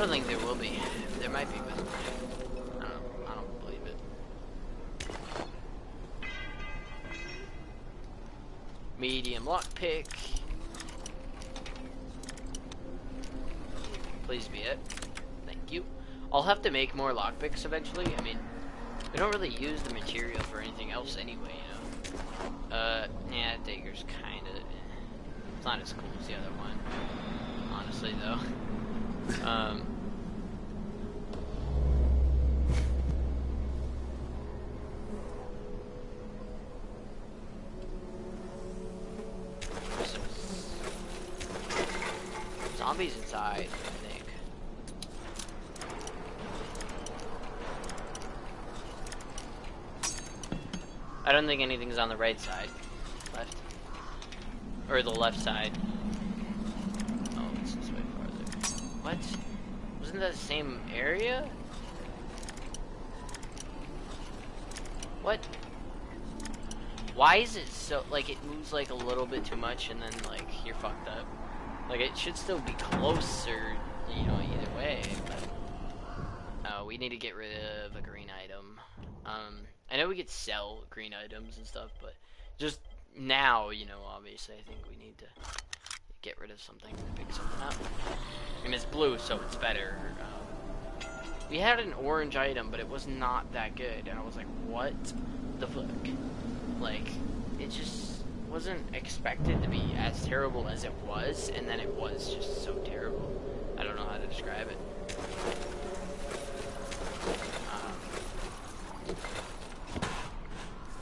don't think there will be. There might be, but I don't believe it. Medium lockpick. Please be it. Thank you. I'll have to make more lockpicks eventually. I mean, we don't really use the material for anything else anyway, you know. Yeah, dagger's kinda... It's not as cool as the other one. Honestly, though. Zombies inside, I think. I don't think anything's on the right side. Left. Or the left side. Oh, it's this way farther. What? Wasn't that the same area? What? Why is it so, like, it moves like a little bit too much and then, like, you're fucked up? Like, it should still be closer, you know, either way, but... we need to get rid of a green item. I know we could sell green items and stuff, but just now, you know, obviously, I think we need to get rid of something, pick something up. I mean, it's blue, so it's better. We had an orange item, but it was not that good, and I was like, what the fuck? Like, it just wasn't expected to be as terrible as it was, and then it was just so terrible. I don't know how to describe it.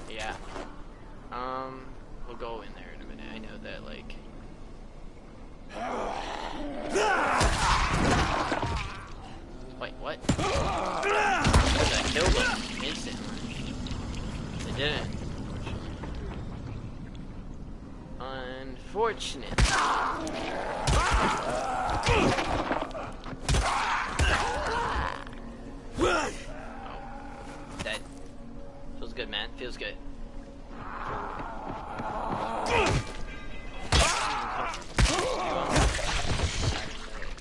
Yeah. We'll go in there in a minute. I know that, like... Wait, what? I killed them instantly. They didn't. Unfortunate. Oh, that feels good, man. Feels good.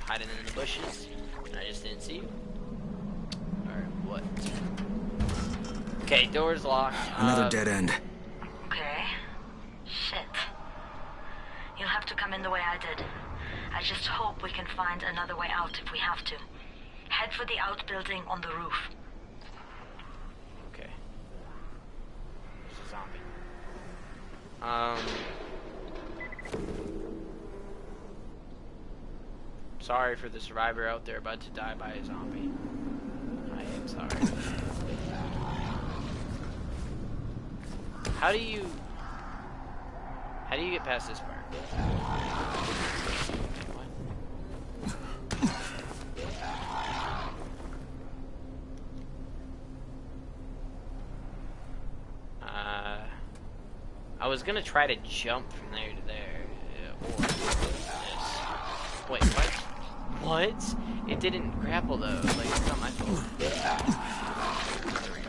Hiding in the bushes, and I just didn't see you. Or what? Okay, door's locked. Another dead end. Okay. Shit. You'll have to come in the way I did. I just hope we can find another way out if we have to. Head for the outbuilding on the roof. Okay. There's a zombie. Sorry for the survivor out there about to die by a zombie. I am sorry. How do you get past this part? I was gonna try to jump from there to there, or this. Wait, what? What? It didn't grapple though. Like, it's not my fault. There we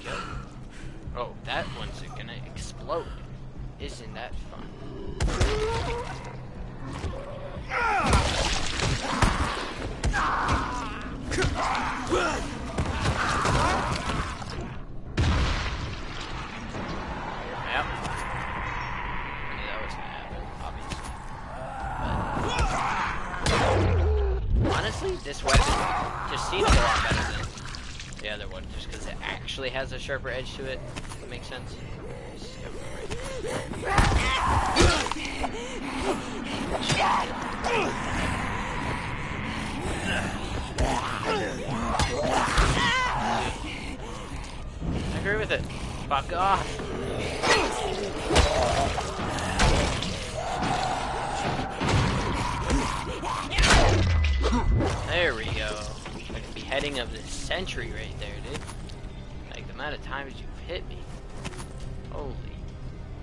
go. Oh, that one's gonna explode. Isn't that fun? Yep. I knew that was gonna happen, obviously. But honestly, this weapon just seems a lot better than the other one, just because it actually has a sharper edge to it. That makes sense. I agree with it. Fuck off. There we go. Like a beheading of the century right there, dude. Like the amount of times you've hit me.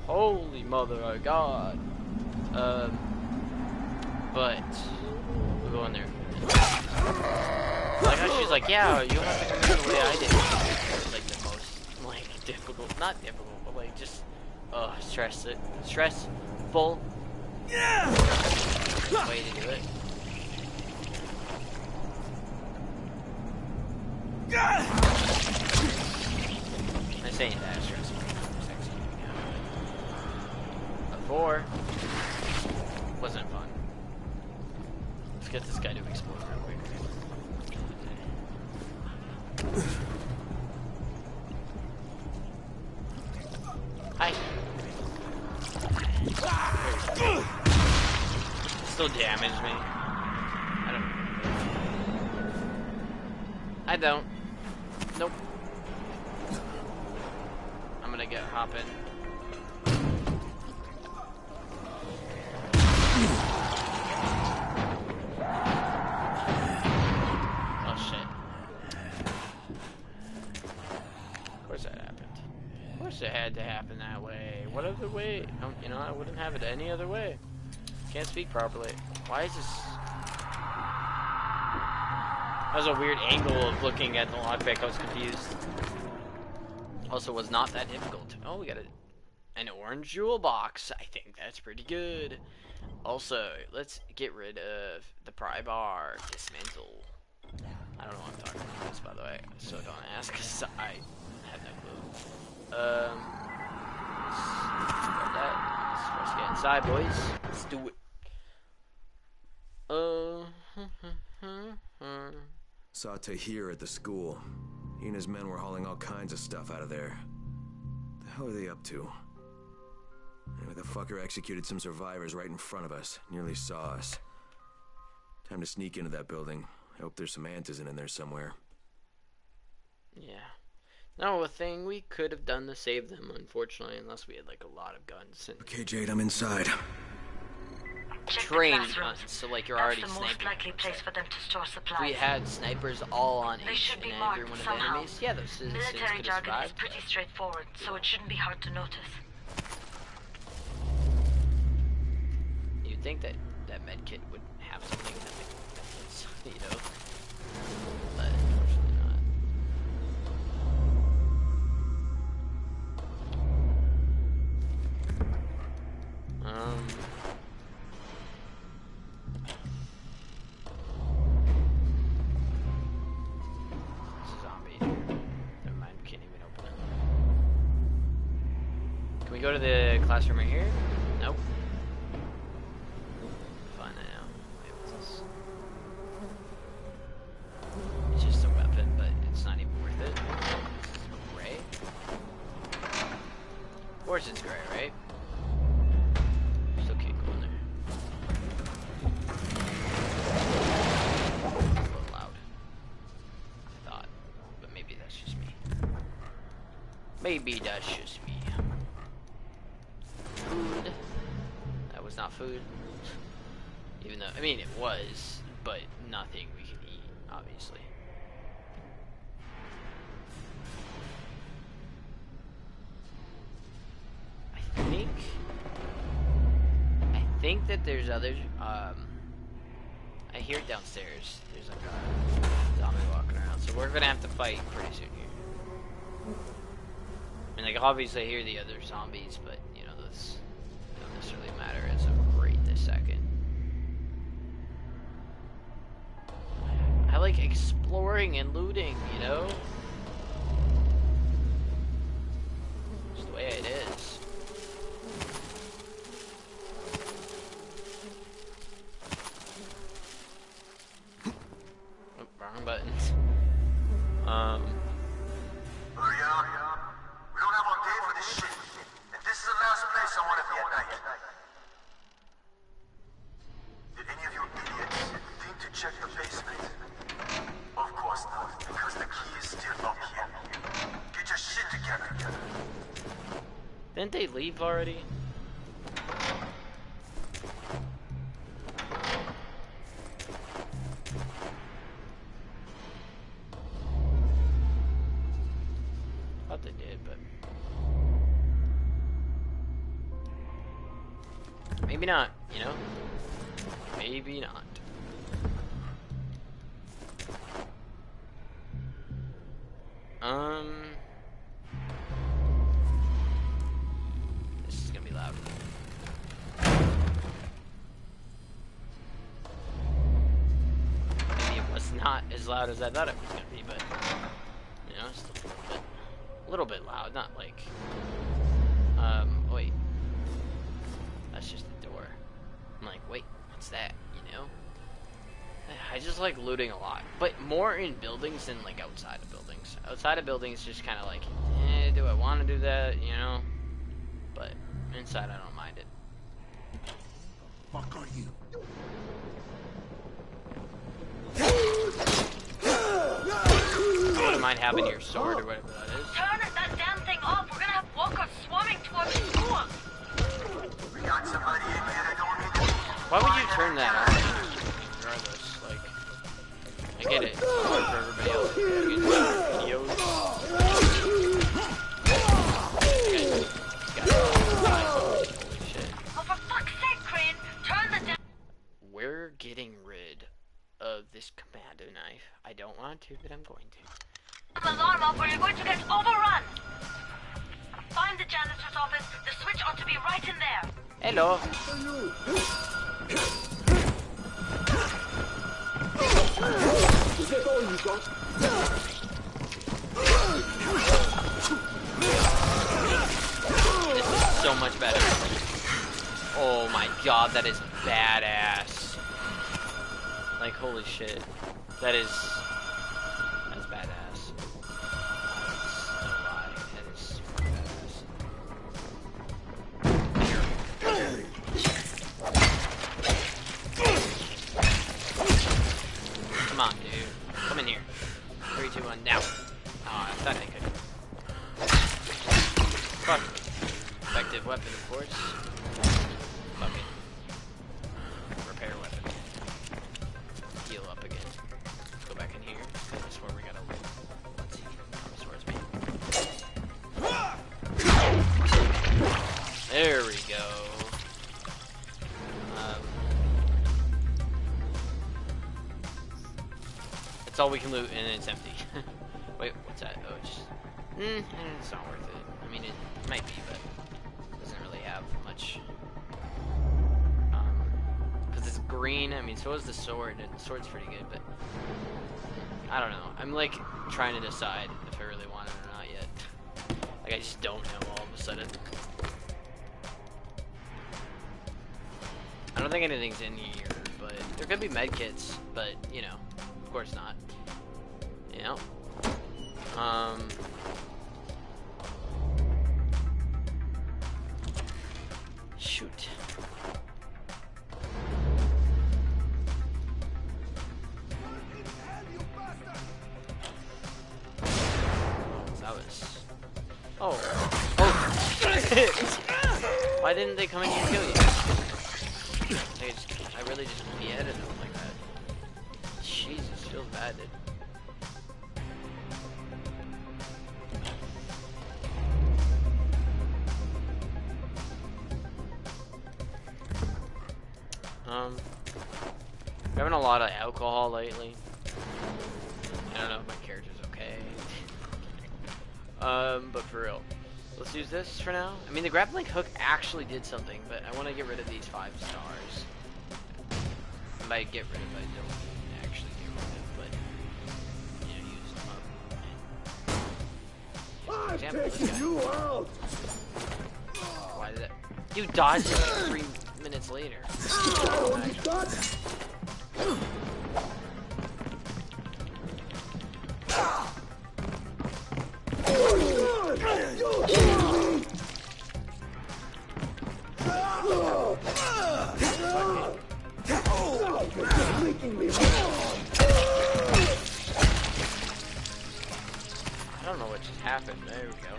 Holy mother of God. But we'll go in there. Like how she's like, yeah, you'll have to come in the way I did. Like the most, like, difficult, not difficult, but like just, stressful way to do it. I'm saying that stressful, sexy. Before wasn't fun. Let's get this guy to explode real quick. Hi. Still damaged me. I don't. Nope. I'm gonna get hopping. Oh shit. Of course that happened. Of course it had to happen that way. What other way? You know, I wouldn't have it any other way. Can't speak properly. Why is this? That was a weird angle of looking at the lockpick. I was confused. Also, was not that difficult. Oh, we got an orange jewel box. I think that's pretty good. Also, let's get rid of the pry bar. Dismantle. I don't know what I'm talking about this, by the way. So don't ask, because I have no clue. Let's get inside, boys. Let's do it. Saw Tahir at the school. He and his men were hauling all kinds of stuff out of there. The hell are they up to? Anyway, the fucker executed some survivors right in front of us. Nearly saw us. Time to sneak into that building. I hope there's some Antizin in there somewhere. Yeah. No, a thing we could have done to save them, unfortunately, unless we had like a lot of guns. And okay, Jade, I'm inside. Trained guns, so like you're already sniping. That's the most likely place for them to store supplies. We had snipers all on they each and every one of the enemies. Yeah, those citizens military could have jargon survived. is pretty straightforward, so it shouldn't be hard to notice. You'd think that medkit would have something that benefits, you know, but unfortunately not. Can we go to the classroom right here? Nope. Find that out. Wait, what's this? It's just a weapon, but it's not even worth it. It's gray. Of course it's gray, right? Still can't go in there. A little loud. I thought. But maybe that's just me. Maybe that's just me. Food. That was not food. Even though, I mean, it was, but nothing we can eat, obviously. I think that there's others. I hear it downstairs. There's like a zombie walking around, so we're gonna have to fight pretty soon here. I mean, like, obviously I hear the other zombies, but, you know, those don't necessarily matter as of right this second. I like exploring and looting, you know? Just the way it is. Oh, wrong buttons. Hurry up. We don't have all day for this shit. And this is the last place I want to be at night. Did any of you idiots think to check the basement? Of course not, because the key is still up here. Get your shit together. Didn't they leave already? but maybe not, you know? Maybe not. This is gonna be loud. Maybe it was not as loud as I thought it was gonna be, but you know, still a little bit loud, not like wait. That's just the door. I'm like, wait, what's that, you know? I just like looting a lot, but more in buildings than like outside of buildings. Outside of buildings, just kind of like, do I want to do that, you know? But inside, I don't mind it. Fuck are you? I wouldn't mind having your sword or whatever that is. Turn that damn thing off. We're gonna have walkers swarming towards the school. We got somebody in here that don't need to be. Why would you turn that on? Regardless, like, I get it. It's hard for everybody else to do videos. Holy shit. Oh, for fuck's sake, Crane! Turn the damn. We're getting rid of this commando knife. I don't want to, but I'm going to. Alarm off or you're going to get overrun! Find the janitor's office. The switch ought to be right in there. Hello. Is that all you got? This is so much better. Oh my god, that is badass. Like, holy shit. That's badass. No lie, that is super badass. Come on, dude. Come in here. 3, 2, 1, now. Oh, I thought I could. Fuck. Effective weapon, of course. Fucking repair weapon. Heal up again. Let's go back in here. This is where we gotta loot. Let's see. Come towards me. There we go. That's all we can loot, and it's empty. Wait, what's that? Oh, it's just... it's not worth it. I mean, it might be, but it doesn't really have much. Because it's green. I mean, so is the sword, and the sword's pretty good, but I don't know. I'm like trying to decide if I really want it or not yet. Like, I just don't know all of a sudden. I don't think anything's in here, but there could be med kits, but you know, of course not. You know. Shoot. That was... Oh. Why didn't they come in here and kill you? I really just beheaded them like that. Jesus, feels bad, dude. Having a lot of alcohol lately. I don't know if my character's okay. But for real. Let's use this for now. I mean, the grappling hook actually did something, but I want to get rid of these 5 stars. I might get rid of it, I don't actually get rid of it, but, you know, use them up. And, I'm taking you out! Why did that? You dodged it like 3 minutes later. I don't know what just happened. There we go.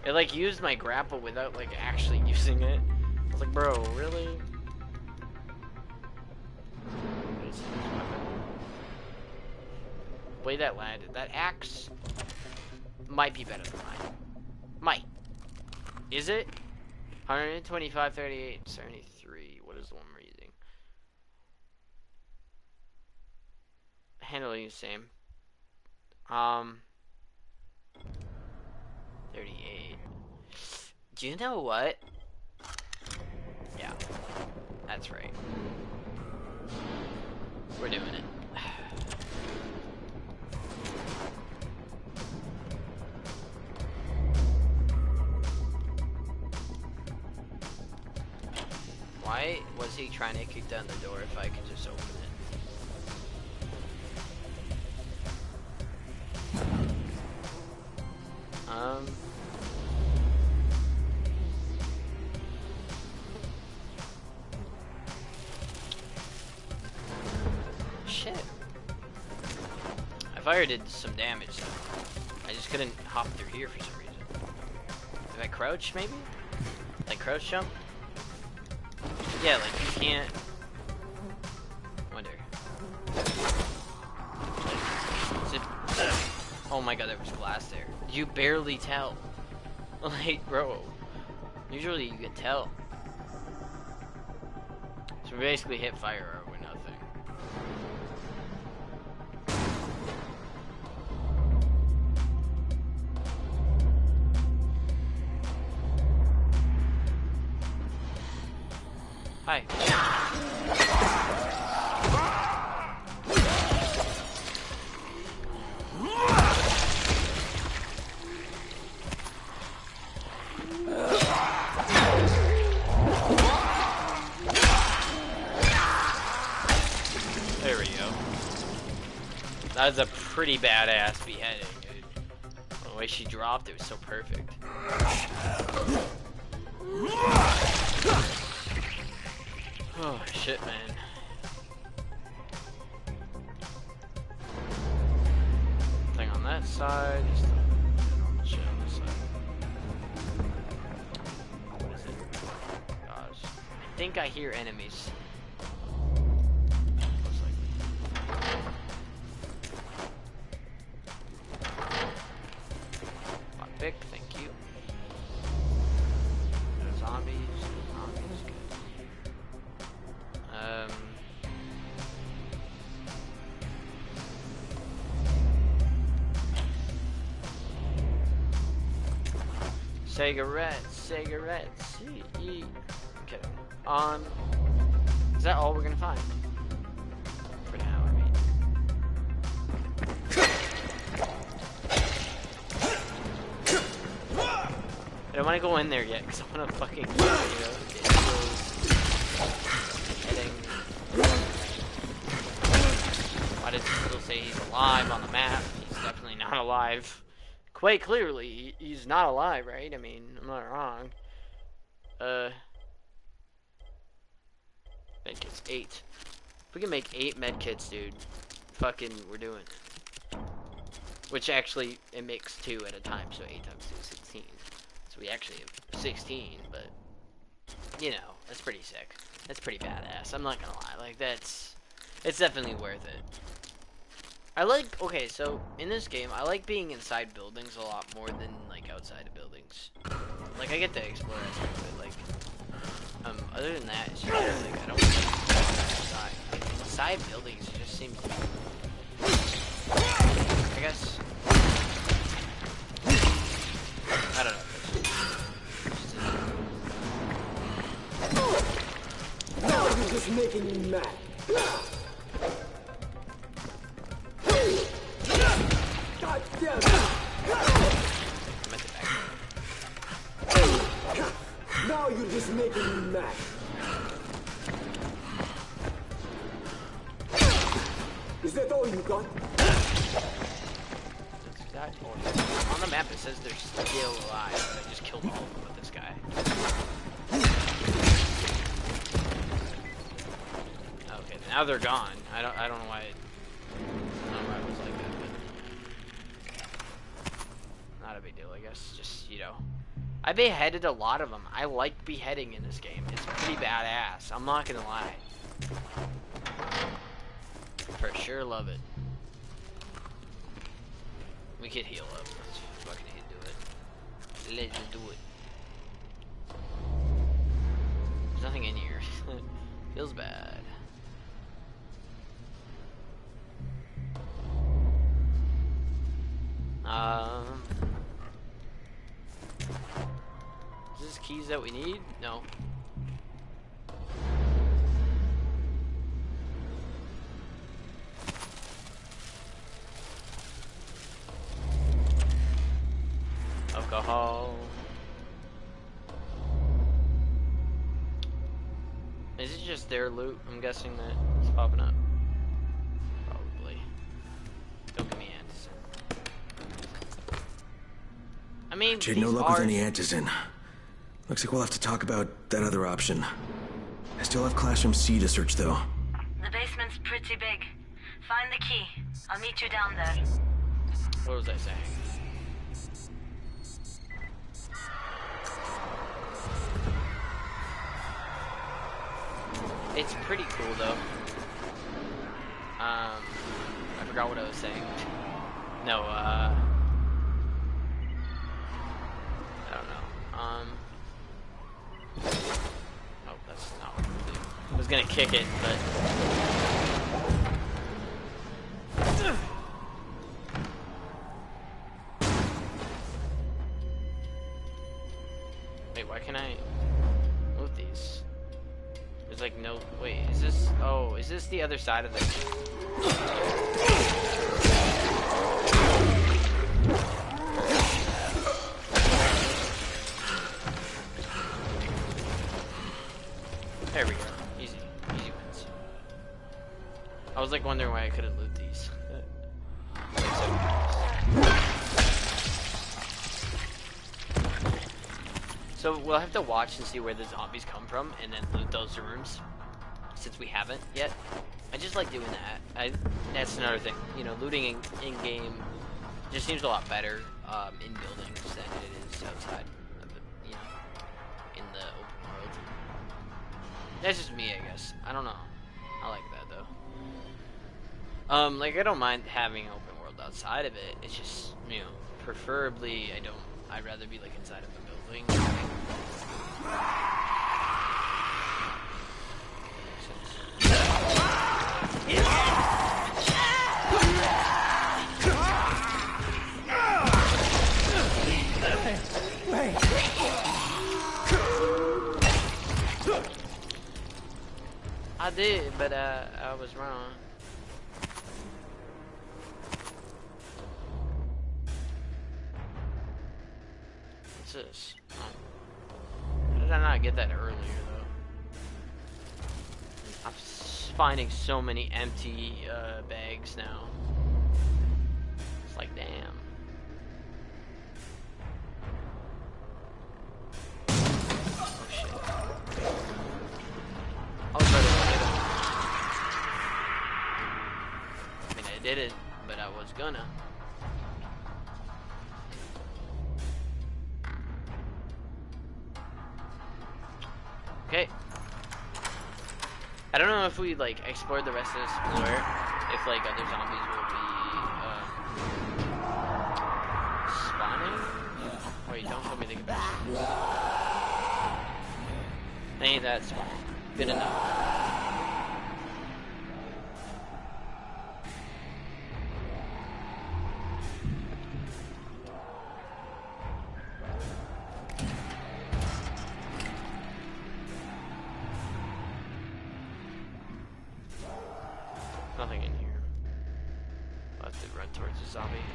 It like used my grapple without like actually using it. I was like, bro, really? Way that landed. That axe might be better than mine. Mike. Is it? 125, 38, 73. What is the one we're using? Handling the same. 38. Do you know what? Yeah. That's right. We're doing it. Why was he trying to kick down the door if I could just open it? Shit. I fired did some damage though. I just couldn't hop through here for some reason. If I crouch maybe? Like crouch jump? Yeah, like you can't. Wonder. Is it... Oh my god, there was glass there. You barely tell. Like, bro. Usually you can tell. So we basically hit fire over nothing. Hi. There we go. That was a pretty badass beheading, dude. The way she dropped it was so perfect. Oh shit, man. Thing on that side, just normal shit on this side. What is it? Gosh. I think I hear enemies. Most likely. Lockpick, thank you. Zombies. Cigarettes. Okay. Is that all we're gonna find? For now, I mean. I don't want to go in there yet, because I want to fucking, you know, get heading. Why does he still say he's alive on the map? He's definitely not alive. Quite clearly, he's not alive, right? I mean, I'm not wrong. Medkits, 8. If we can make 8 medkits, dude, fucking, we're doing it. Which actually, it makes 2 at a time, so 8 times 2 is 16. So we actually have 16, but, you know, that's pretty sick. That's pretty badass, I'm not gonna lie. Like, it's definitely worth it. I like, okay, so in this game, I like being inside buildings a lot more than, like, outside of buildings. Like, I get to explore aspect of it, like, other than that, it's just, like, I don't like inside. Like, inside buildings, it just seems, I guess, I don't know. Now you're just making me mad. God damn it! Now you're just making me mad. Is that all you got? On the map it says they're still alive, but I just killed all of them with this guy. Okay, now they're gone. I don't know why it was like that, but not a big deal, I guess. Just, you know, I beheaded a lot of them. I like beheading in this game. It's pretty badass. I'm not gonna lie. For sure love it. We could heal up. Let's fucking do it. Let's do it. There's nothing in here. Feels bad. Is this keys that we need? No. Alcohol. Is it just their loot? I'm guessing that it's popping up. Probably. Don't give me antizin. I mean, Jade, these no luck with are... any antizin. Looks like we'll have to talk about that other option. I still have Classroom C to search, though. The basement's pretty big. Find the key. I'll meet you down there. What was I saying? It's pretty cool though. I forgot what I was saying. No, I don't know. Oh, that's not what I was doing. I was gonna kick it, but wait, why can't I loot these? There's like no... Wait, is this... Oh, is this the other side of the... There we go. Easy. Easy wins. I was like wondering why I couldn't loot these. So we'll have to watch and see where the zombies come from, and then loot those rooms, since we haven't yet. I just like doing that. That's another thing. You know, looting in game just seems a lot better in buildings than it is outside of the, you know, in the open world. That's just me, I guess. I don't know. I like that though. Like I don't mind having an open world outside of it. It's just, you know, preferably I'd rather be like inside of the building. I did, but I was wrong. What's this? Oh. How did I not get that earlier, though? I'm finding so many empty bags now. It's like, damn. Oh, shit. I was ready to hit him. I mean, I didn't, but I was gonna. Okay. I don't know if we like explored the rest of this floor, if like other zombies will be spawning. Wait, don't tell me they can be. Ain't that spawn? Good enough. Nothing in here. I'll have to run towards the zombie.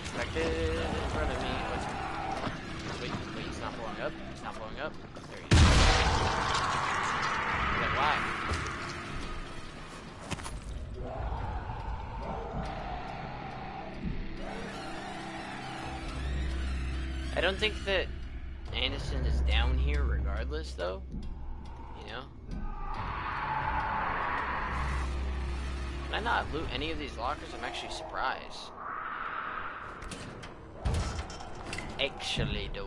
Expected in front of me. Wait, it's not blowing up. It's not blowing up. There he is. Like, why? I don't think that Anderson is down here regardless, though. You know? Can I not loot any of these lockers? I'm actually surprised. Actually, though.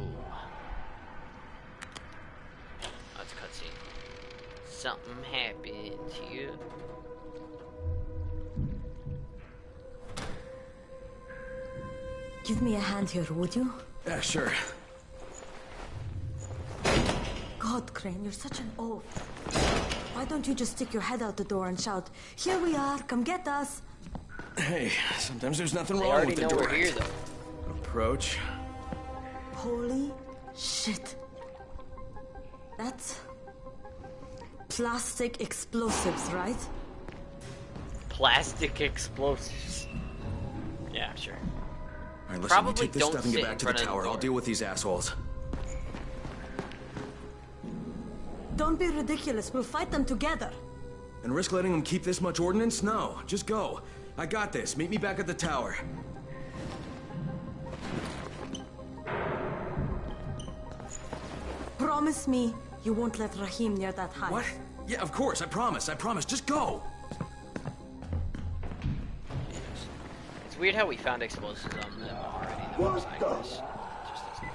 Oh, it's a cutscene. Something happened here. Give me a hand here, would you? Yeah, sure. God, Crane, you're such an oaf. Why don't you just stick your head out the door and shout, "Here we are, come get us"? Hey, sometimes there's nothing They wrong already with the know we're direct here, though. approach. Holy shit. That's plastic explosives, right? Plastic explosives. Yeah, sure. All right, listen, Probably you take this don't stuff and get sit back in to the front of the tower. I'll door. deal with these assholes. Don't be ridiculous, we'll fight them together. And risk letting them keep this much ordnance? No, just go. I got this. Meet me back at the tower. Promise me you won't let Rahim near that hive. What? Yeah, of course. I promise. I promise. Just go. It's weird how we found explosives on them already. What the? Just doesn't go.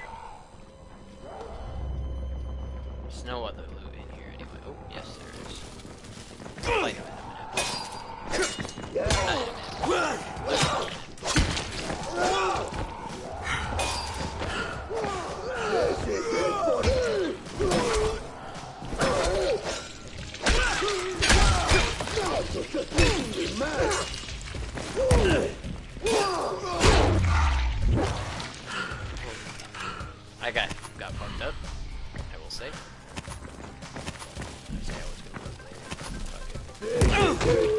There's no other loot in here anyway. Oh, yes, there is. I'll fight him in a minute. Not in a minute. I got fucked up, I will say. I say I was gonna look later. Fuck it.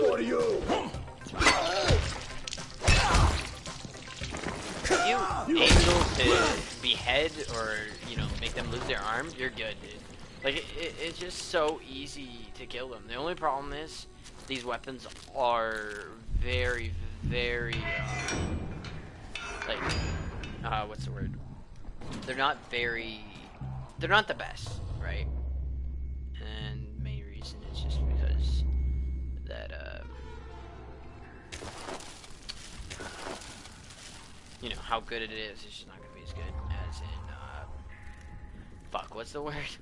For you. If you able to behead or, you know, make them lose their arm, you're good, dude. Like, it's just so easy to kill them. The only problem is, these weapons are very, very, like, what's the word? They're not the best, right? And the main reason is just because that, you know, how good it is just not gonna be as good as in, fuck, what's the word?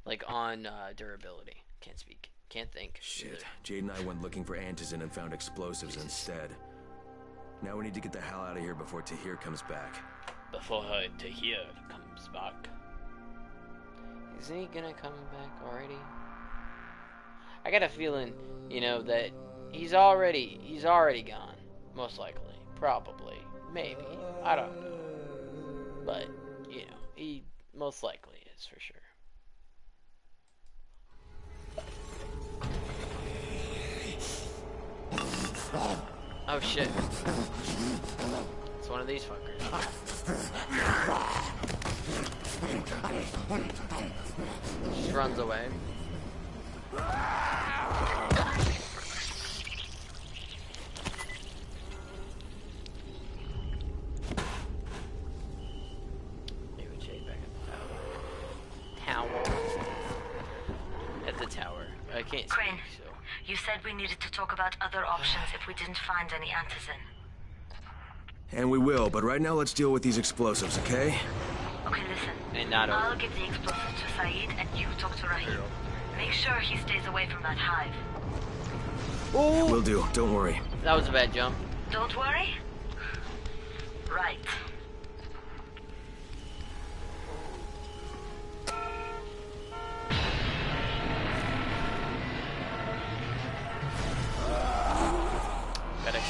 Like on, durability. Can't speak. Can't think. Shit. Either. Jade and I went looking for antizin and found explosives instead. Now we need to get the hell out of here before Tahir comes back. Before Tahir comes back. Isn't he gonna come back already? I got a feeling, you know, that he's already gone. Most likely. Probably. Maybe. I don't know. But, you know, he most likely is for sure. Oh shit. It's one of these fuckers. Just runs away. Maybe Jade back at the tower. At the tower. I can't Crane, speak, so. you said we needed to talk about other options if we didn't find any antizin. And we will, but right now let's deal with these explosives, okay? Okay, listen. And not I'll over. give the explosives to Saeed and you talk to Rahim. Make sure he stays away from that hive. Oh! Will do, don't worry. That was a bad jump. Don't worry. Right. Got it.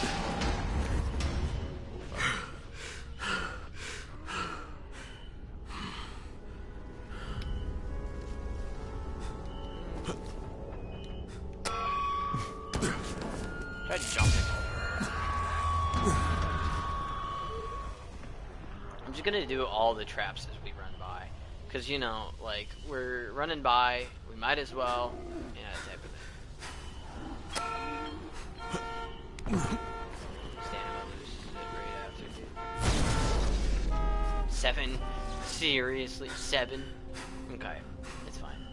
Try jumping. I'm just gonna do all the traps as we run by. Cause you know, like, we're running by, we might as well, you know, type of thing. Stamina loose right after, dude. 7? Seriously? 7? Okay, it's fine.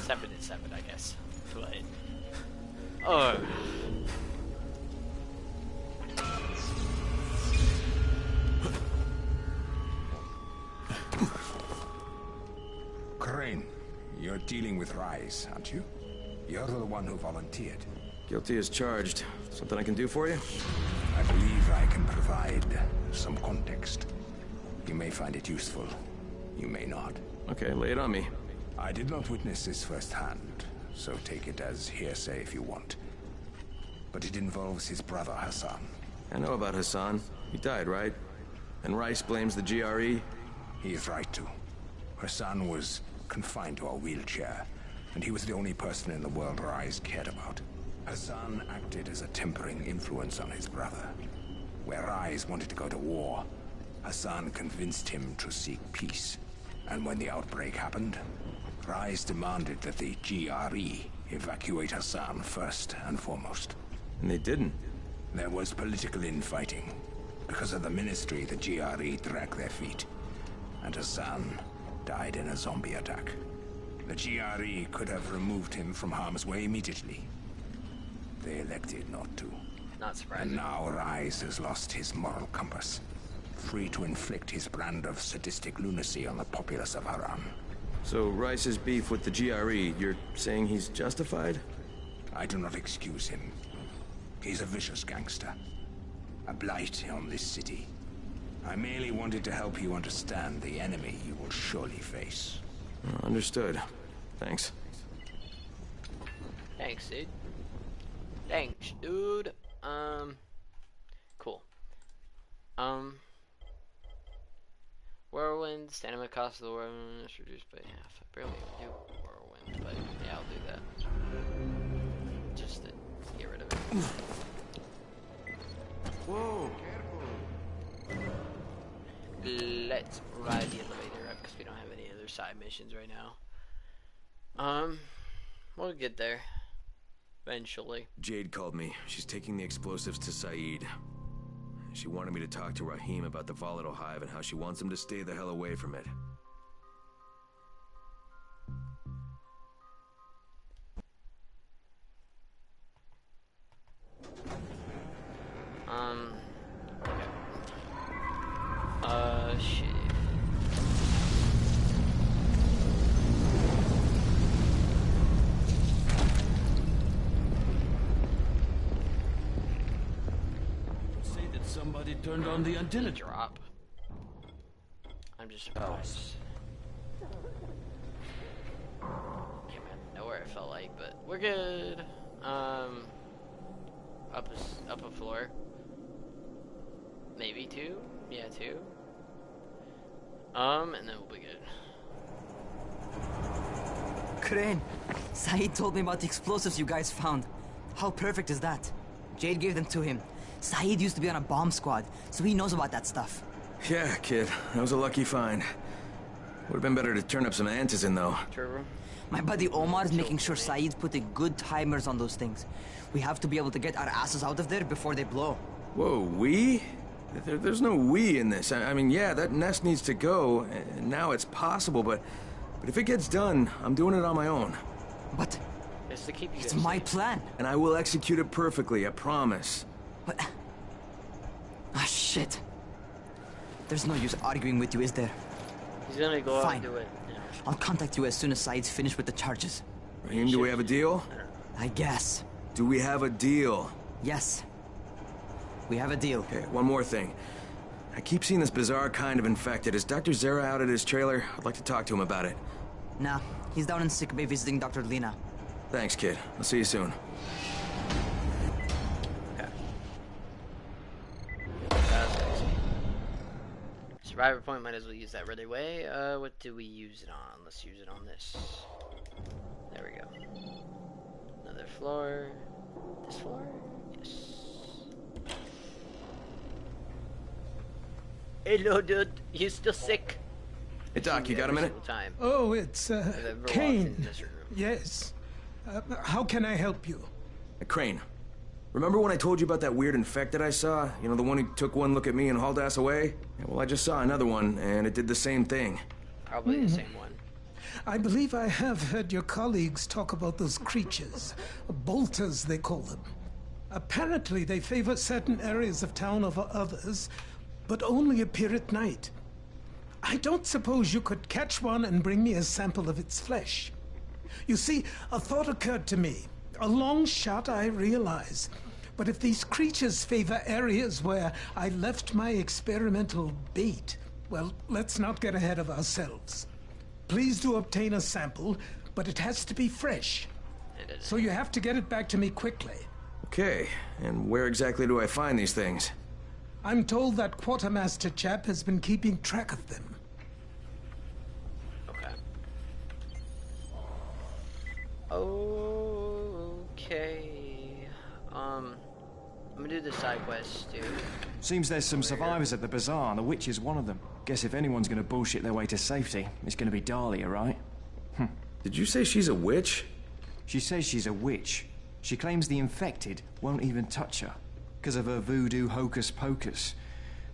7 is 7, I guess. But, oh. Crane, you're dealing with Rise, aren't you? You're the one who volunteered. Guilty as charged. Something I can do for you? I believe I can provide some context. You may find it useful. You may not. Okay, lay it on me. I did not witness this firsthand, so take it as hearsay if you want. But it involves his brother Hassan. I know about Hassan. He died, right? And Rice blames the GRE? He is right to. Hassan was confined to a wheelchair, and he was the only person in the world Rice cared about. Hassan acted as a tempering influence on his brother. Where Rice wanted to go to war, Hassan convinced him to seek peace. And when the outbreak happened, Rice demanded that the GRE evacuate Hassan first and foremost. And they didn't. There was political infighting. Because of the ministry, the GRE dragged their feet. And Hassan died in a zombie attack. The GRE could have removed him from harm's way immediately. They elected not to. Not surprising. And now Rice has lost his moral compass. Free to inflict his brand of sadistic lunacy on the populace of Haran. So Rice's beef with the GRE, you're saying he's justified? I do not excuse him. He's a vicious gangster. A blight on this city. I merely wanted to help you understand the enemy you will surely face. Understood. Thanks. Thanks, dude. Thanks, dude. Cool. Whirlwind, stamina cost of the whirlwind is reduced by half. I barely do whirlwind, but yeah, I'll do that. Just to get rid of it. Whoa! Let's ride the elevator up because we don't have any other side missions right now. We'll get there. Eventually. Jade called me. She's taking the explosives to Saeed. She wanted me to talk to Rahim about the volatile hive and how she wants him to stay the hell away from it. Okay. Shit. Somebody turned on the antenna. Drop. I'm just surprised. Came out of nowhere, it felt like, but we're good. Up a floor. Maybe two? Yeah, two. And then we'll be good. Crane, Saeed told me about the explosives you guys found. How perfect is that? Jade gave them to him. Saeed used to be on a bomb squad, so he knows about that stuff. Yeah, kid. That was a lucky find. Would have been better to turn up some antizin, though. Trevor? My buddy Omar is making sure Saeed's putting good timers on those things. We have to be able to get our asses out of there before they blow. Whoa, we? There's no we in this. I mean, yeah, that nest needs to go, and now it's possible, but if it gets done, I'm doing it on my own. But It's to keep you it's guys my safe. plan. And I will execute it perfectly, I promise. What? Ah, shit. There's no use arguing with you, is there? He's gonna go out Fine. and do it. Yeah. I'll contact you as soon as Saeed's finished with the charges. Rahim, do we have a deal? I guess. Do we have a deal? Yes. We have a deal. Okay, one more thing. I keep seeing this bizarre kind of infected. Is Dr. Zera out at his trailer? I'd like to talk to him about it. Nah, he's down in sick bay visiting Dr. Lena. Thanks, kid. I'll see you soon. That's crazy. Survivor point, might as well use that right away. What do we use it on? Let's use it on this. There we go. Another floor. This floor? Yes. Hello, dude. You still sick? Hey, Doc, you got a minute? Time. Oh, it's, I've ever walked Kane. in this room. Yes. How can I help you? Crane. Remember when I told you about that weird infected I saw? You know, the one who took one look at me and hauled ass away? Yeah, well, I just saw another one, and it did the same thing. Probably the same one. I believe I have heard your colleagues talk about those creatures. Bolters, they call them. Apparently, they favor certain areas of town over others, but only appear at night. I don't suppose you could catch one and bring me a sample of its flesh. You see, a thought occurred to me. A long shot, I realize. But if these creatures favor areas where I left my experimental bait, well, let's not get ahead of ourselves. Please do obtain a sample, but it has to be fresh. So you have to get it back to me quickly. Okay, and where exactly do I find these things? I'm told that quartermaster chap has been keeping track of them. Okay. I'm gonna do the side quest, dude. Seems there's some survivors at the bazaar, and the witch is one of them. Guess if anyone's gonna bullshit their way to safety, it's gonna be Dahlia, right? Did you say she's a witch? She says she's a witch. She claims the infected won't even touch her, because of her voodoo hocus pocus.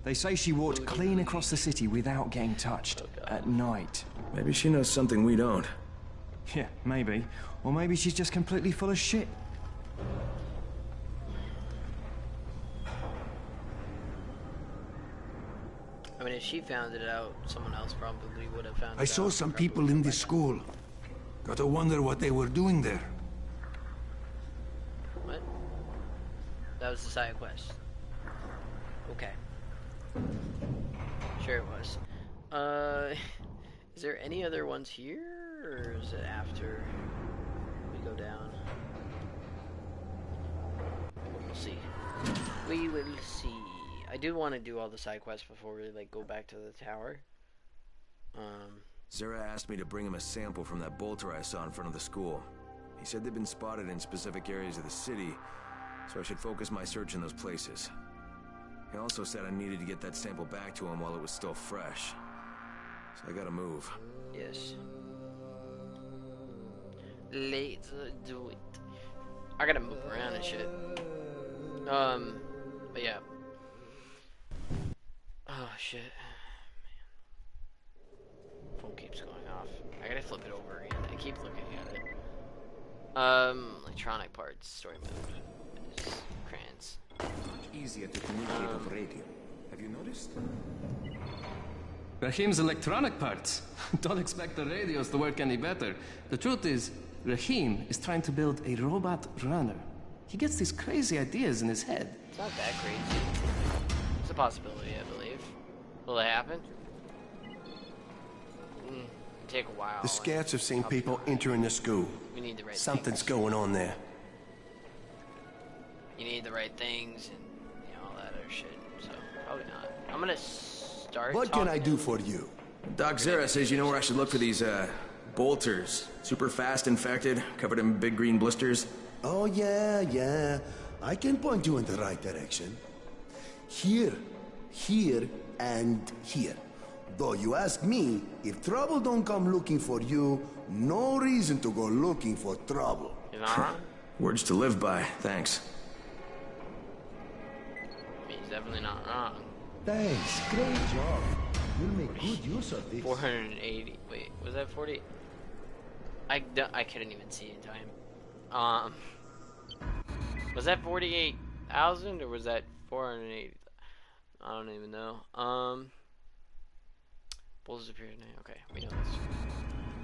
They say she walked clean across the city without getting touched, at night. Maybe she knows something we don't. Yeah, maybe. Or maybe she's just completely full of shit. I mean, if she found it out, someone else probably would have found it out. I saw some people in the school. Gotta wonder what they were doing there. What? That was the side quest. Okay. Sure it was. Is there any other ones here, or is it after we go down? We'll see. We will see. I do want to do all the side quests before we like go back to the tower. Zara asked me to bring him a sample from that bolter I saw in front of the school. He said they'd been spotted in specific areas of the city, so I should focus my search in those places. He also said I needed to get that sample back to him while it was still fresh. So I gotta move. Yes. Let's do it. I gotta move around and shit. But yeah. Oh shit. Man. Phone keeps going off. I gotta flip it over again. I keep looking at it. Electronic parts, story mode. Crayons. Easier to communicate over radio. Have you noticed? Rahim's electronic parts. Don't expect the radios to work any better. The truth is, Rahim is trying to build a robot runner. He gets these crazy ideas in his head. It's not that crazy. It's a possibility, I believe. Will it happen? It'll take a while. The scouts have seen people entering the school. We need the right Something's things. going on there. You need the right things and all that other shit. So probably not. I'm gonna start. What can I do for you? Doc Zara says you know where I should look for these, bolters. Super fast infected, covered in big green blisters. Oh, yeah. I can point you in the right direction. Here, and here. Though you ask me, if trouble don't come looking for you, no reason to go looking for trouble. You're not wrong. Words to live by, thanks. He's definitely not wrong. Thanks, great job. You'll make good use of this. 480. Wait, was that 40? I couldn't even see in time. Was that 48,000 or was that 480? I don't even know. Bulls appeared. Okay, we know this.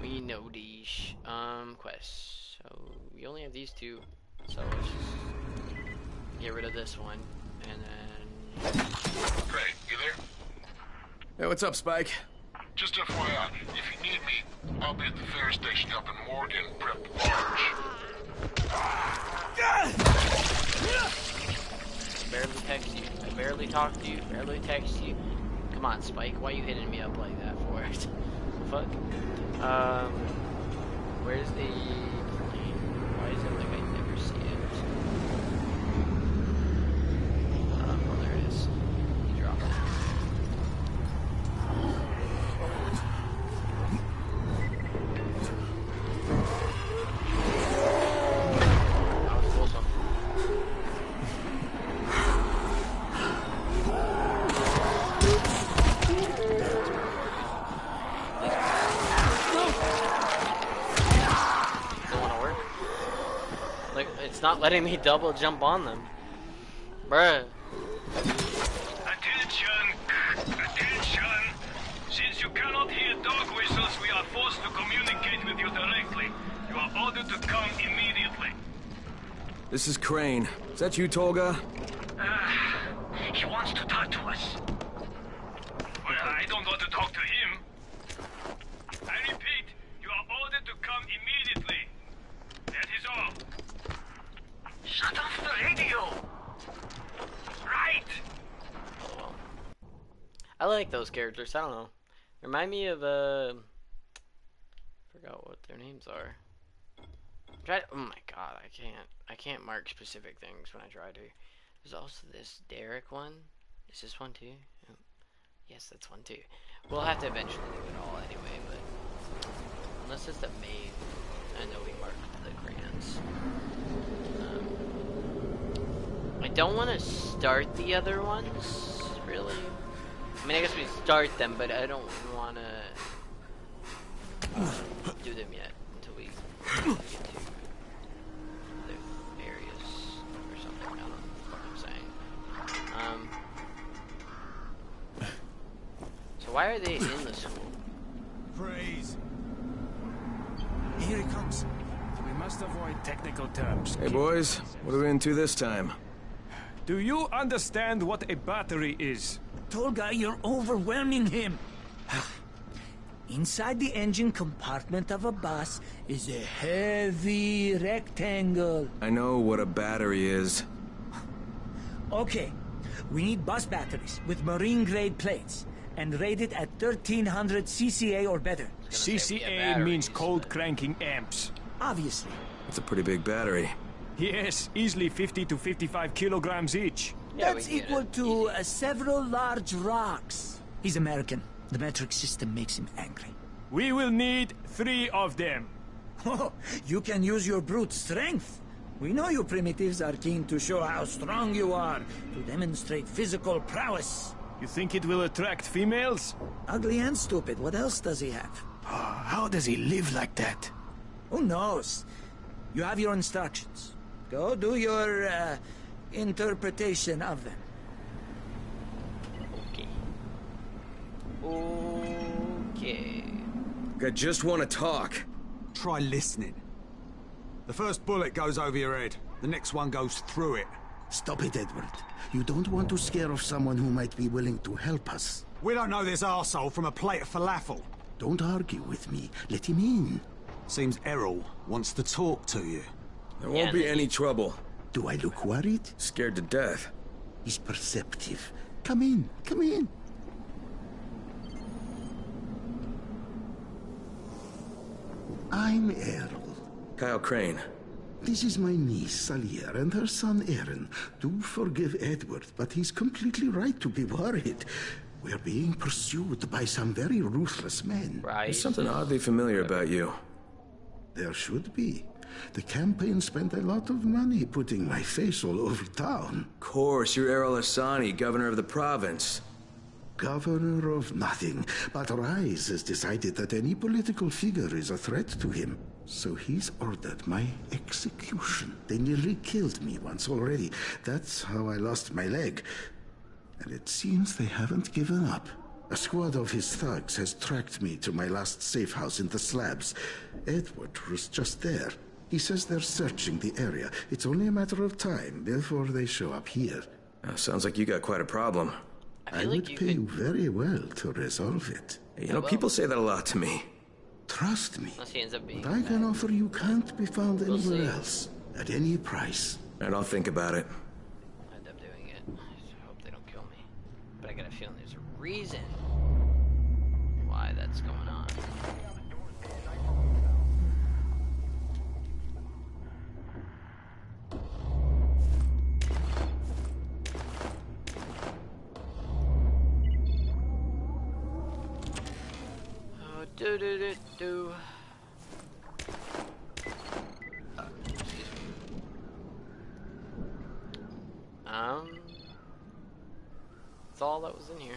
We know these. Quests. So we only have these two. So let's just get rid of this one, and then. Craig, you there? Hey, what's up, Spike? Just FYI, if you need me, I'll be at the ferry station helping Morgan prep the barge. I barely text you. I barely talk to you. Barely text you. Come on, Spike. Why are you hitting me up like that for? Fuck. Where's the plane? Why is it like I never see it? Oh, there it is. He dropped it. That was awesome. It's not letting me double jump on them. Bruh. Attention! Since you cannot hear dog whistles, we are forced to communicate with you directly. You are ordered to come immediately. This is Crane. Is that you, Tolga? He wants to talk to us. Well, I don't want to talk to him. I repeat, you are ordered to come immediately. That is all. Shut off the radio! Right! I like those characters. I don't know. Remind me of forgot what their names are. Oh my god, I can't mark specific things when I try to. There's also this Derek one. Is this one too? Oh. Yes, that's one too. We'll have to eventually do it all anyway, but unless it's the main, I know we marked the crayons. I don't want to start the other ones, really. I mean, I guess we start them, but I don't want to do them yet until we get to other areas or something. I don't know what I'm saying. So why are they in the school? Freeze. Here he comes. We must avoid technical terms. Hey boys, what are we into this time? Do you understand what a battery is? Tolga, you're overwhelming him. Inside the engine compartment of a bus is a heavy rectangle. I know what a battery is. Okay, we need bus batteries with marine-grade plates and rated at 1300 CCA or better. CCA means cold cranking amps. Obviously. That's a pretty big battery. Yes, easily 50 to 55 kilograms each. Yeah, that's equal to several large rocks. He's American. The metric system makes him angry. We will need 3 of them. Oh, you can use your brute strength. We know you primitives are keen to show how strong you are, to demonstrate physical prowess. You think it will attract females? Ugly and stupid. What else does he have? How does he live like that? Who knows? You have your instructions. Go do your, interpretation of them. Okay. I just want to talk. Try listening. The first bullet goes over your head. The next one goes through it. Stop it, Edward. You don't want to scare off someone who might be willing to help us. We don't know this arsehole from a plate of falafel. Don't argue with me. Let him in. Seems Errol wants to talk to you. There won't be any trouble. Do I look worried? Scared to death. He's perceptive. Come in. Come in. I'm Errol. Kyle Crane. This is my niece, Salia, and her son, Aaron. Do forgive Edward, but he's completely right to be worried. We're being pursued by some very ruthless men. There's something oddly familiar about you. There should be. The campaign spent a lot of money putting my face all over town. Of course, you're Errol Hassani, governor of the province. Governor of nothing, but Rise has decided that any political figure is a threat to him. So he's ordered my execution. They nearly killed me once already. That's how I lost my leg. And it seems they haven't given up. A squad of his thugs has tracked me to my last safe house in the slabs. Edward was just there. He says they're searching the area. It's only a matter of time before they show up here. Sounds like you got quite a problem. I would pay you very well to resolve it. You know, people say that a lot to me. Trust me. Unless he ends up being What I can offer you can't be found anywhere else. At any price. And I'll think about it. I'll end up doing it. I just hope they don't kill me. But I got a feeling there's a reason why that's going on. Do. That's all that was in here.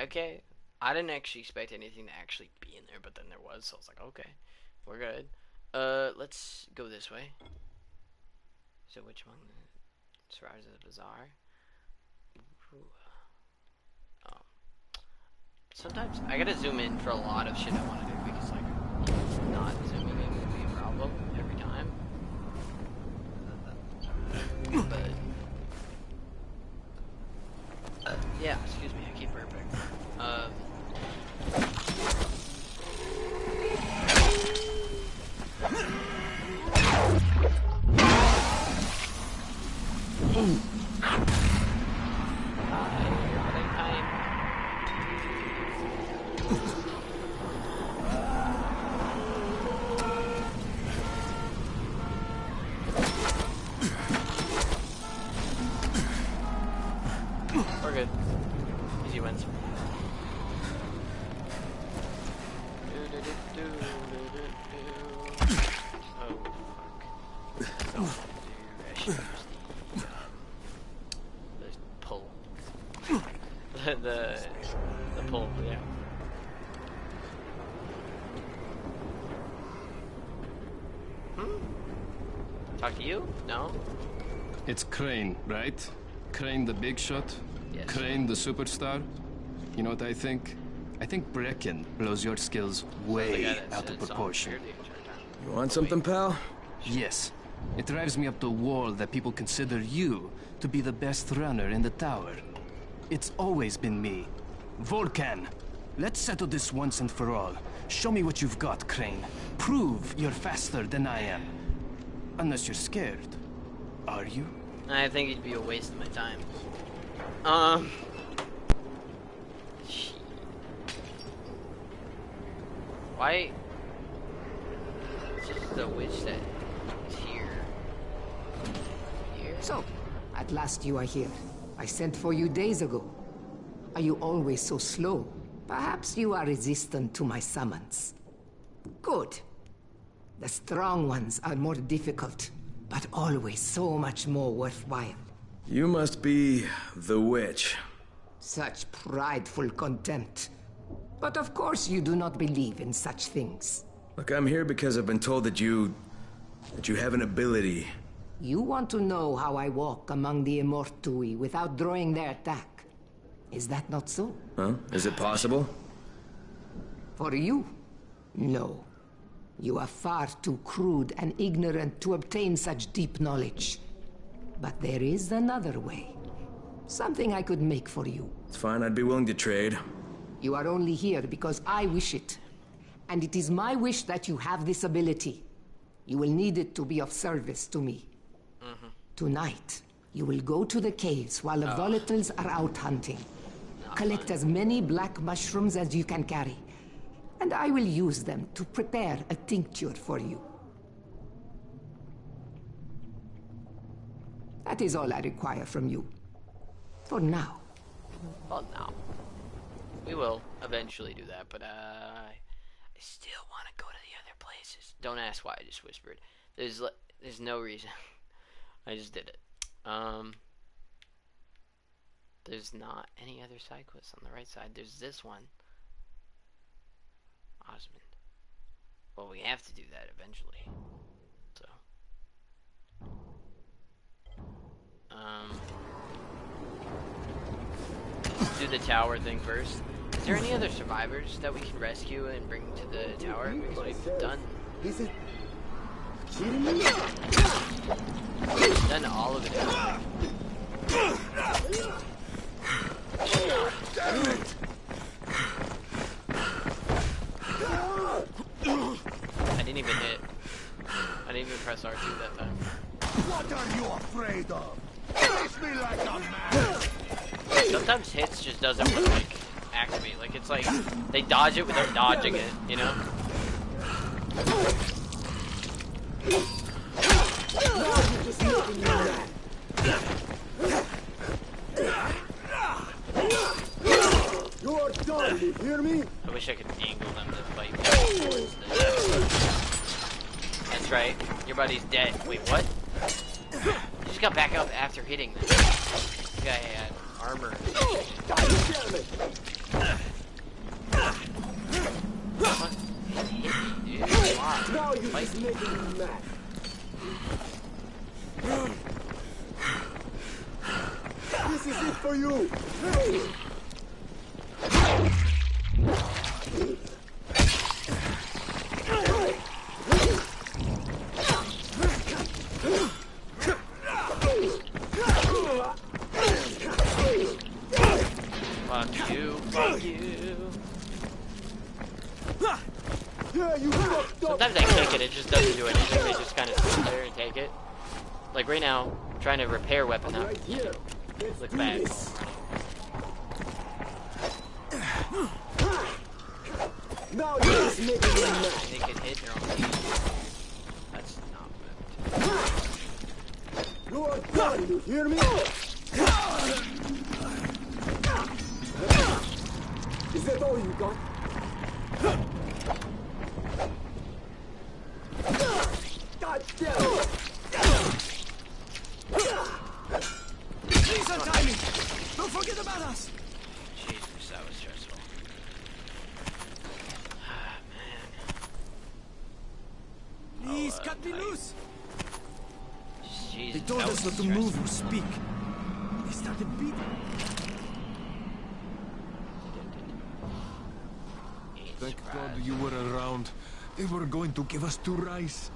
Okay. I didn't actually expect anything to actually be in there, but then there was, so I was like, okay, we're good. Let's go this way. So which one? Survivors of the Bazaar. Ooh. Oh. Sometimes I gotta zoom in for a lot of shit I want to do because, like, not zooming in would be a problem every time. But yeah, excuse me, I keep burping. We're good. Easy wins. Oh, fuck. I should use the pull. the pull, yeah. Talk to you? No? It's Crane, right? Crane the big shot? Yes. Crane the superstar? You know what I think? I think Brecken blows your skills way out of proportion. You want something, pal? Yes. It drives me up the wall that people consider you to be the best runner in the tower. It's always been me. Volcan, let's settle this once and for all. Show me what you've got, Crane. Prove you're faster than I am. Unless you're scared. Are you? I think it'd be a waste of my time. Why? It's just the witch that is here. So, at last you are here. I sent for you days ago. Are you always so slow? Perhaps you are resistant to my summons. Good. The strong ones are more difficult, but always so much more worthwhile. You must be the witch. Such prideful contempt. But of course you do not believe in such things. Look, I'm here because I've been told that you have an ability. You want to know how I walk among the Immortui without drawing their attack. Is that not so? Huh? Is it possible? For you? No. You are far too crude and ignorant to obtain such deep knowledge. But there is another way. Something I could make for you. It's fine, I'd be willing to trade. You are only here because I wish it. And it is my wish that you have this ability. You will need it to be of service to me. Tonight, you will go to the caves while the volatiles are out hunting. Collect as many black mushrooms as you can carry. And I will use them to prepare a tincture for you. That is all I require from you. For now. Well, no. We will eventually do that, but I still want to go to the other places. Don't ask why I just whispered. There's no reason. I just did it. There's not any other side quests on the right side. There's this one. Osmond. Well, we have to do that eventually. So. Let's do the tower thing first. Is there any other survivors that we can rescue and bring to the tower? Because we've done... We've done all of it. Damn it! I didn't even hit. I didn't even press R2 that time. What are you afraid of? Face me like a man! Sometimes hits just doesn't like activate. Like it's like they dodge it without dodging it, you know? You're just making me mad. You are done, you hear me? I wish I could angle them to fight. That's right. Your buddy's dead. Wait, what? You just got back up after hitting them. This guy had armor. God damn it! What? Hit me, dude. Why? Now you're just making me mad. This is it for you. Like right now, I'm trying to repair weapon up. Right here. Let's Look do back. this. Now you're just making me mad. They can hit their own team. That's not good. You are done, you hear me? Is that all you got? God damn it! Please untie me! Don't forget about us! Jesus, that was stressful. Ah, man. Please cut me loose! Jesus, They told us not to move or speak. They started beating. Thank God you were around. They were going to give us 2 rice.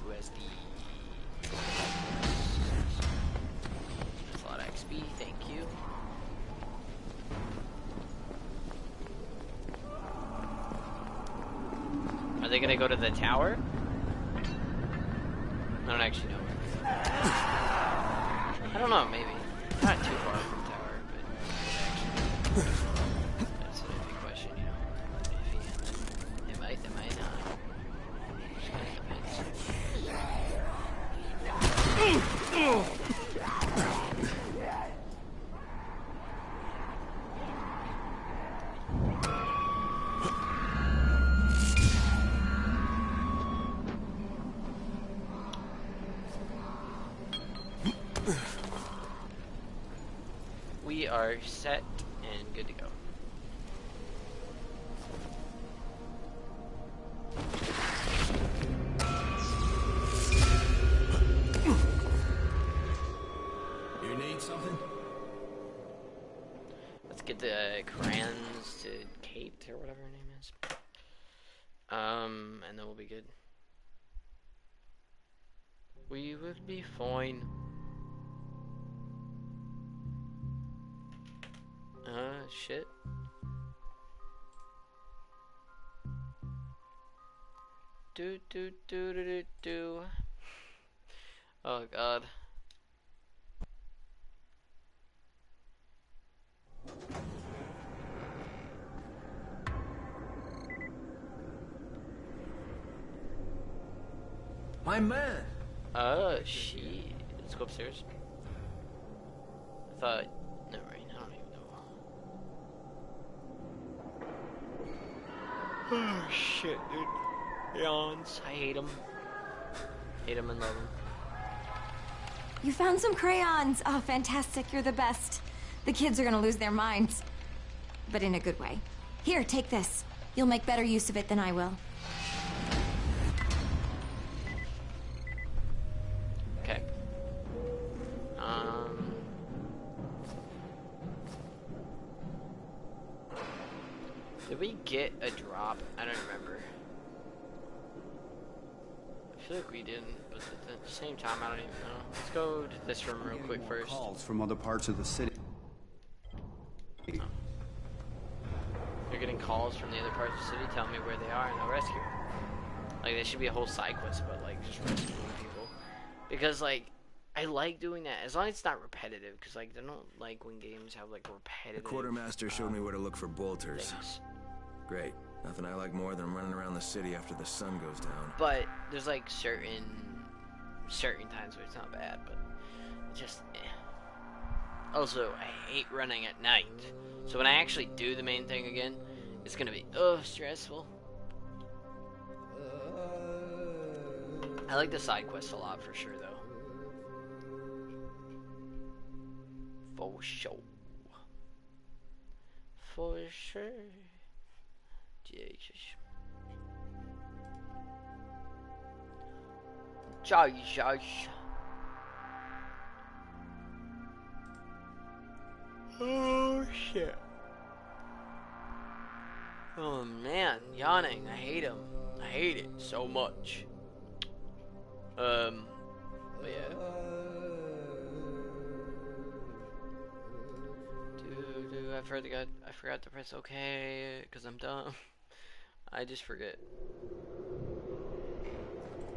USD. That's a lot of XP, thank you. Are they gonna go to the tower? I don't actually know. I don't know, maybe. Not too far from the tower, but that's a big question, you know. It might not. Just gonna We are set and good to go. You need something? Let's get the crayons to Kate or whatever her name is. And then we'll be good. We will be fine. Shit. Do. Oh God. My man! Shit. Let's go upstairs. I thought. Never mind, I don't even know. Oh shit, dude. Yawns. I hate them. Hate them and love them. You found some crayons. Oh, fantastic. You're the best. The kids are gonna lose their minds. But in a good way. Here, take this. You'll make better use of it than I will. Okay. Did we get a drop? I don't remember. I feel like we didn't, but at the same time, I don't even know. Let's go to this room real quick first. Calls from other parts of the city. Oh. You're getting calls from the other parts of the city telling me where they are and I'll rescue them. Like, there should be a whole side quest about, like, just rescuing people. Because, like, I like doing that, as long as it's not repetitive, because, like, I don't like when games have, like, repetitive... The quartermaster showed me where to look for bolters. Things. Great. Nothing I like more than running around the city after the sun goes down. But there's, like, certain times where it's not bad, but just, Also, I hate running at night. So when I actually do the main thing again, it's gonna be, stressful. I like the side quests a lot, for sure, though. For sure. For sure. Jesus. Jesus. Oh, shit. Oh, man. Yawning. I hate him. I hate it so much. But yeah. Dude, I forgot to press OK, because I'm dumb. I just forget.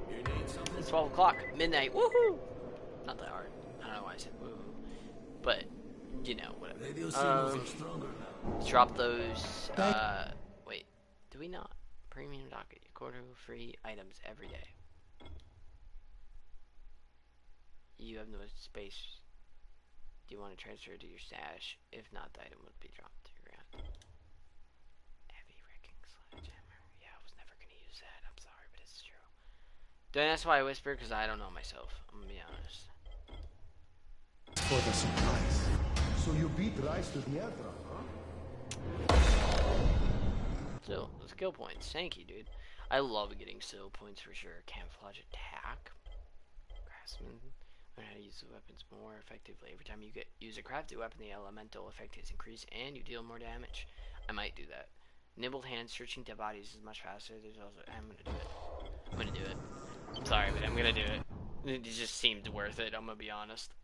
You need something? 12 o'clock, midnight, woohoo! Not that hard. I don't know why I said woohoo. But, you know, whatever. Drop those, wait, do we not? Premium docket, quarter free items every day. You have no space. Do you want to transfer it to your stash? If not, the item would be dropped to your ground. Heavy wrecking sledgehammer. Yeah, I was never going to use that. I'm sorry, but it's true. That's why I whisper, because I don't know myself. I'm going to be honest. For the supplies. So you beat Rice to the Evra, huh? Still, skill points. Thank you, dude. I love getting skill points for sure. Camouflage attack. Craftsman. Learn how to use the weapons more effectively. Every time you use a crafted weapon, the elemental effect is increased and you deal more damage. I might do that. Nibbled hands, searching dead bodies is much faster. There's also I'm gonna do it. I'm gonna do it. I'm sorry, but I'm gonna do it. It just seemed worth it, I'm gonna be honest.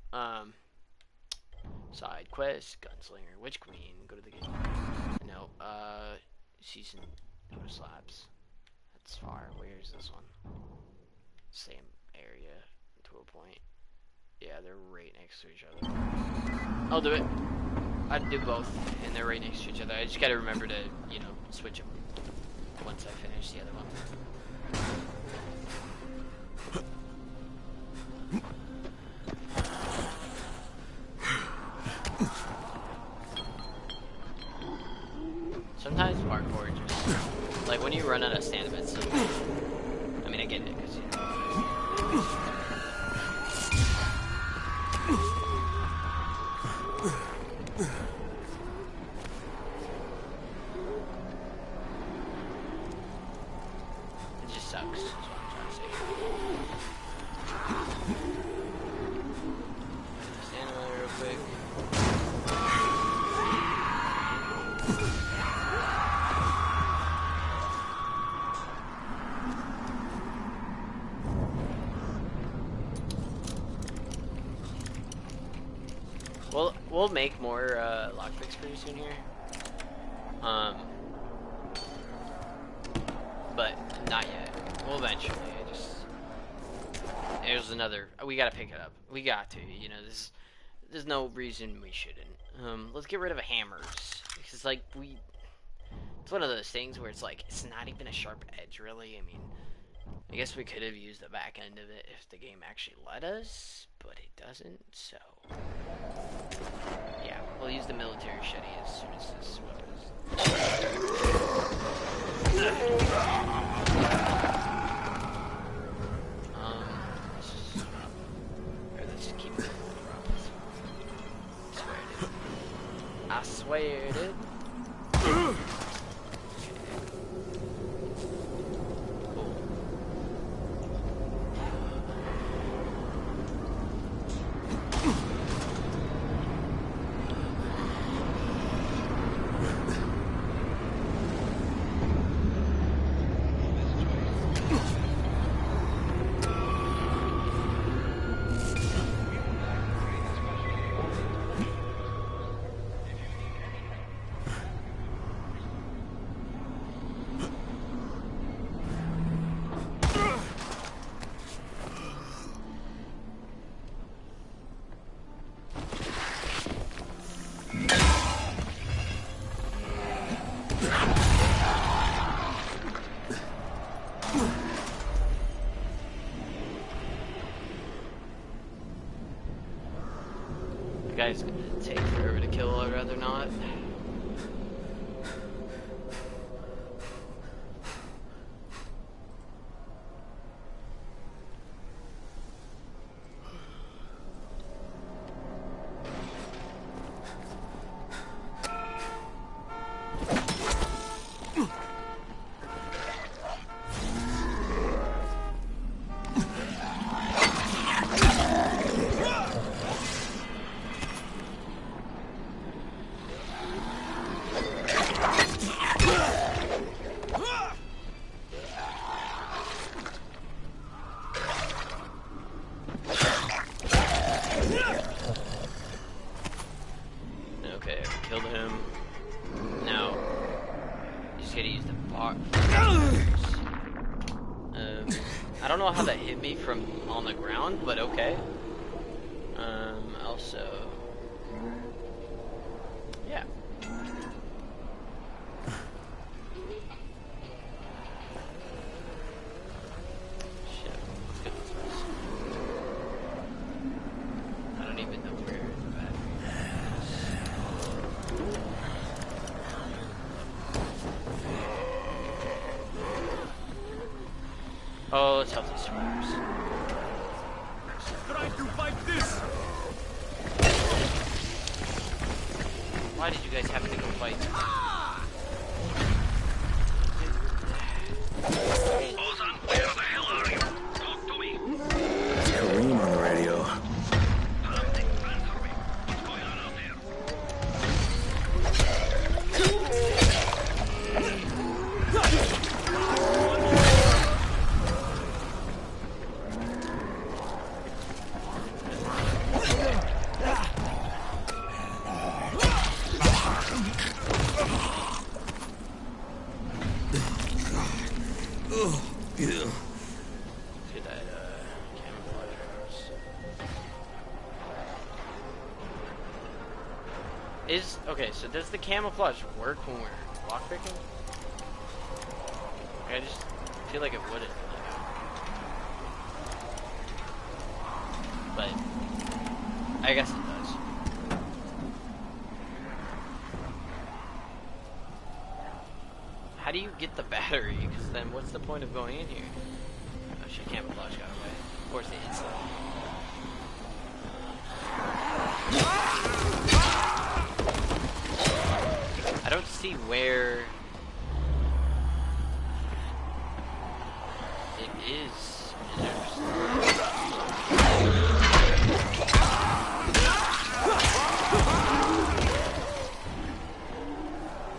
Side quest, Gunslinger, Witch Queen, go to the game. No, Season Notice Labs. That's far. Where's this one? Same area to a point. Yeah, they're right next to each other. I'll do it. I'd do both, and they're right next to each other. I just gotta remember to, you know, switch them once I finish the other one. Sometimes parkour just, like when you run out of stamina, it's so bad. I mean, I get it, because, you know. It just sucks, is what I'm trying to say. Stamina real quick. We'll make more lockpicks pretty soon here. But not yet. Well, eventually. There's another. We gotta pick it up. We got to. You know, there's no reason we shouldn't. Let's get rid of hammers because, like, it's one of those things where it's like it's not even a sharp edge, really. I mean, I guess we could have used the back end of it if the game actually let us, but it doesn't. So. Yeah, we'll use the military shetty as soon as this weapon is. Let's just keep it. I swear, dude. Guy's gonna take forever to kill, I'd rather not. I don't know how that hit me from on the ground, but okay. Also, yeah. Shit, let's get this place. I don't even know where the battery is. Oh, let's help these survivors. Try to fight this! Why did you guys have to go fight? Ozan, where the hell are you? Talk to me. It's Kareem on the radio. What's going on out there? To that camouflage house. Okay, so does the camouflage work when we're lockpicking? I just feel like it wouldn't. But I guess it does. How do you get the battery? Because then what's the point of going in here? Oh shit, camouflage got away. Of course they hit stuff. I don't see where it is.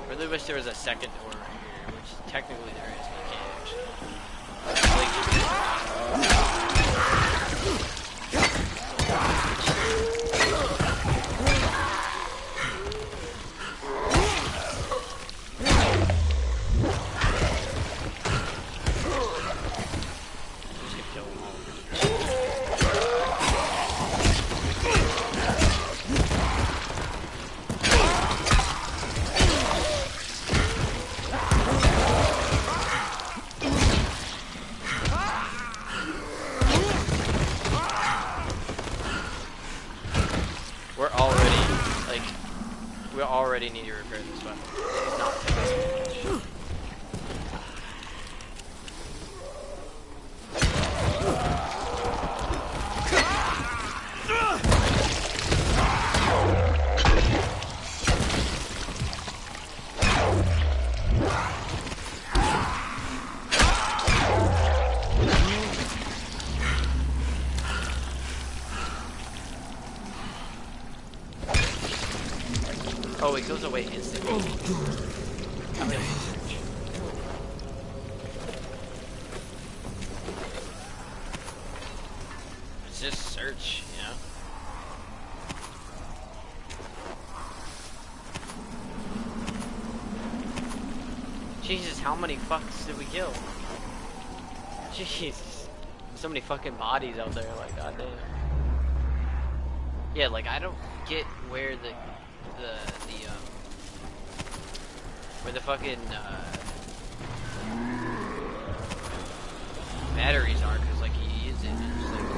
I really wish there was a second door right here, which technically there is, but you can't we already need to repair this weapon. It's not fixed. Oh, it goes away instantly. I'm gonna search. It's just search, you know? Jesus, how many fucks did we kill? Jesus. So many fucking bodies out there, like, goddamn. Yeah, like, I don't get where where the fucking batteries are, because like he is in it. Like,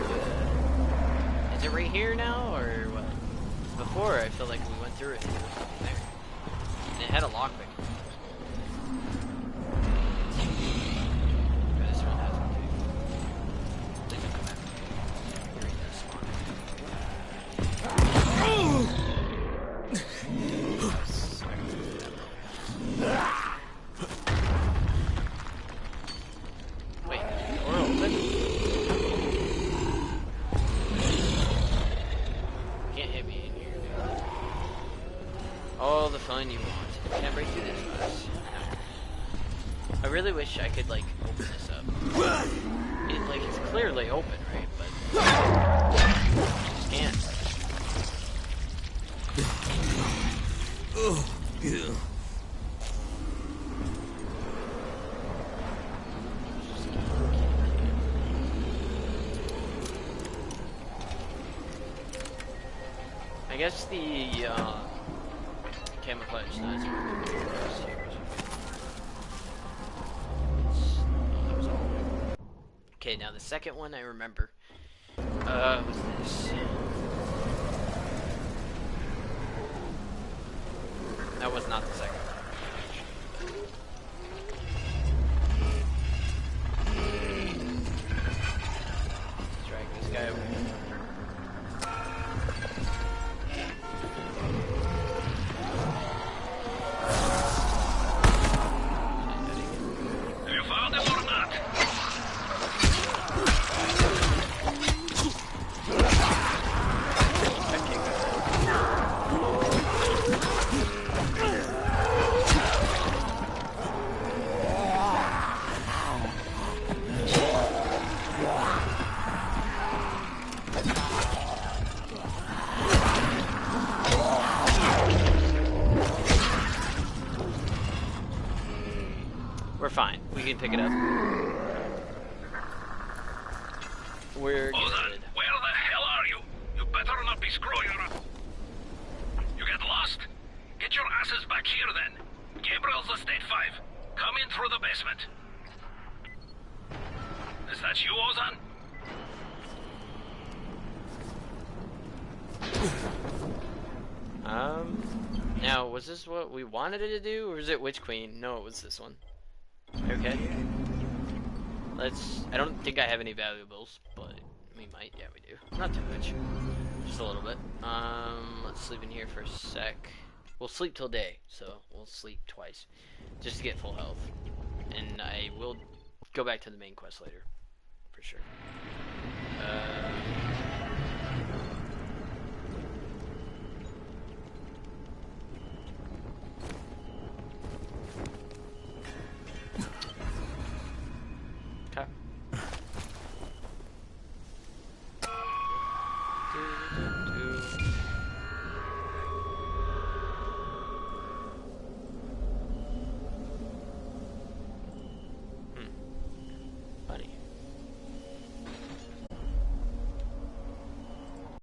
is it right here now or what? Before I feel like we went through it and it was fucking there, and it had a lockpick. This one has one too. Please don't come after me. You're in this spawn. Wait, door open? Can't hit me in here. All the fun you want. Can I break through this glass? No. I really wish I could, like, open this up. Like, it's clearly open, right? But I just can't. Oh, yeah. guess the camouflage does. Okay, now the second one I remember. What's this? That was not the second one. Let's drag this guy over here. You found him or not? We're fine. We can pick it up. We're Hold on. good. Where the hell are you? You better not be screwing around. You get lost? Get your asses back here then. Gabriel's Estate 5. Come in through the basement. Is that you, Ozan? Now, was this what we wanted it to do, or was it Witch Queen? No, it was this one. Okay. I don't think I have any valuables, but we might. Yeah, we do. Not too much. Just a little bit. Let's sleep in here for a sec. We'll sleep till day, so we'll sleep twice. Just to get full health. And I will go back to the main quest later. For sure.